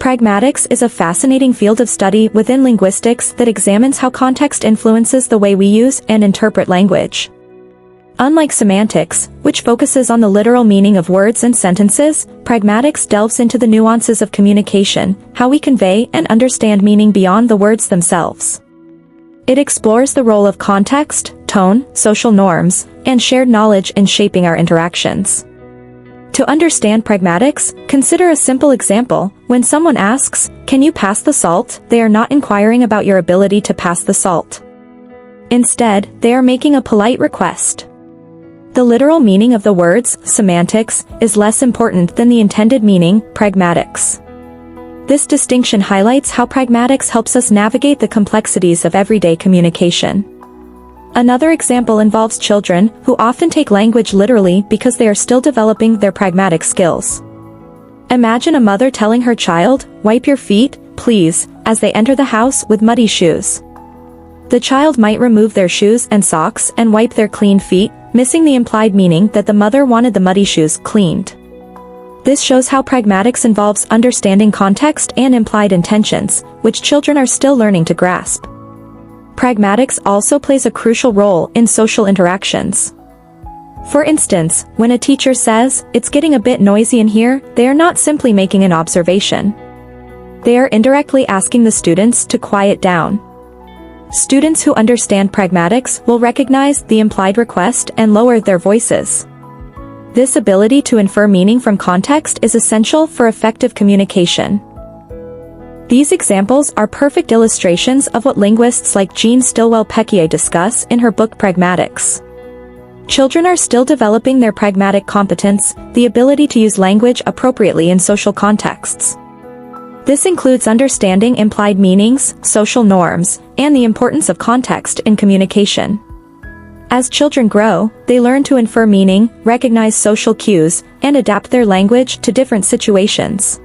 Pragmatics is a fascinating field of study within linguistics that examines how context influences the way we use and interpret language. Unlike semantics, which focuses on the literal meaning of words and sentences, pragmatics delves into the nuances of communication, how we convey and understand meaning beyond the words themselves. It explores the role of context, tone, social norms, and shared knowledge in shaping our interactions. To understand pragmatics, consider a simple example. When someone asks, "Can you pass the salt?" they are not inquiring about your ability to pass the salt. Instead, they are making a polite request. The literal meaning of the words, semantics, is less important than the intended meaning, pragmatics. This distinction highlights how pragmatics helps us navigate the complexities of everyday communication. Another example involves children, who often take language literally because they are still developing their pragmatic skills. Imagine a mother telling her child, "Wipe your feet, please," as they enter the house with muddy shoes. The child might remove their shoes and socks and wipe their clean feet, missing the implied meaning that the mother wanted the muddy shoes cleaned. This shows how pragmatics involves understanding context and implied intentions, which children are still learning to grasp. Pragmatics also plays a crucial role in social interactions. For instance, when a teacher says, "It's getting a bit noisy in here," they are not simply making an observation. They are indirectly asking the students to quiet down. Students who understand pragmatics will recognize the implied request and lower their voices. This ability to infer meaning from context is essential for effective communication. These examples are perfect illustrations of what linguists like Jean Stillwell-Pecquier discuss in her book Pragmatics. Children are still developing their pragmatic competence, the ability to use language appropriately in social contexts. This includes understanding implied meanings, social norms, and the importance of context in communication. As children grow, they learn to infer meaning, recognize social cues, and adapt their language to different situations.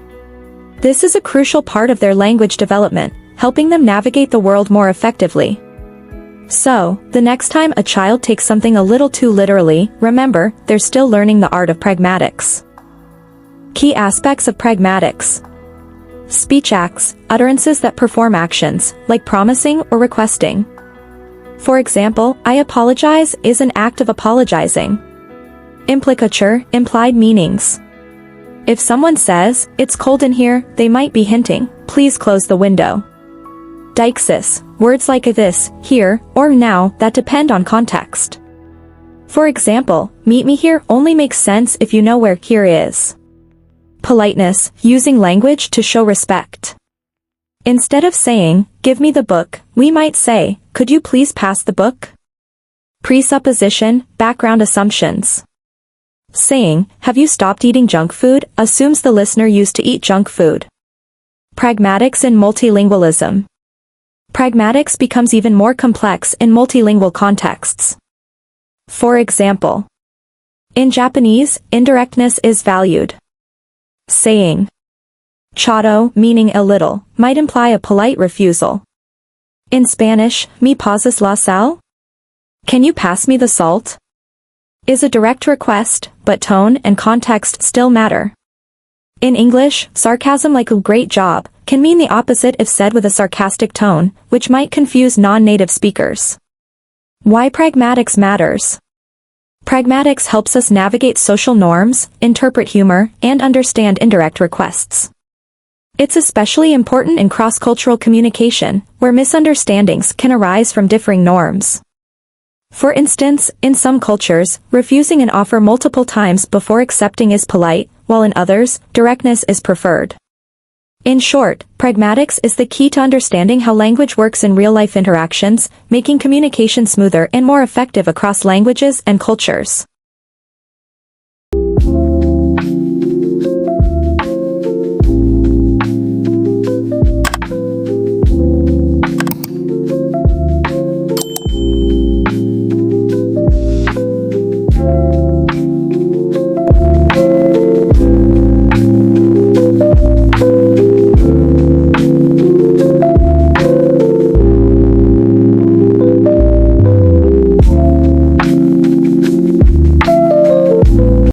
This is a crucial part of their language development, helping them navigate the world more effectively. So, the next time a child takes something a little too literally, remember, they're still learning the art of pragmatics. Key aspects of pragmatics. Speech acts, utterances that perform actions, like promising or requesting. For example, "I apologize" is an act of apologizing. Implicature, implied meanings. If someone says, "It's cold in here," they might be hinting, "Please close the window." Deixis, words like this, here, or now that depend on context. For example, "Meet me here" only makes sense if you know where here is. Politeness, using language to show respect. Instead of saying, "Give me the book," we might say, "Could you please pass the book?" Presupposition, background assumptions. Saying, "Have you stopped eating junk food?" assumes the listener used to eat junk food. Pragmatics in multilingualism. Pragmatics becomes even more complex in multilingual contexts. For example, in Japanese, indirectness is valued. Saying "Chato," meaning a little, might imply a polite refusal. In Spanish, "¿Me pasas la sal?" "Can you pass me the salt?" is a direct request, but tone and context still matter. In English, sarcasm like "a great job" can mean the opposite if said with a sarcastic tone, which might confuse non-native speakers. Why pragmatics matters. Pragmatics helps us navigate social norms, interpret humor, and understand indirect requests. It's especially important in cross-cultural communication, where misunderstandings can arise from differing norms. For instance, in some cultures, refusing an offer multiple times before accepting is polite, while in others, directness is preferred. In short, pragmatics is the key to understanding how language works in real-life interactions, making communication smoother and more effective across languages and cultures.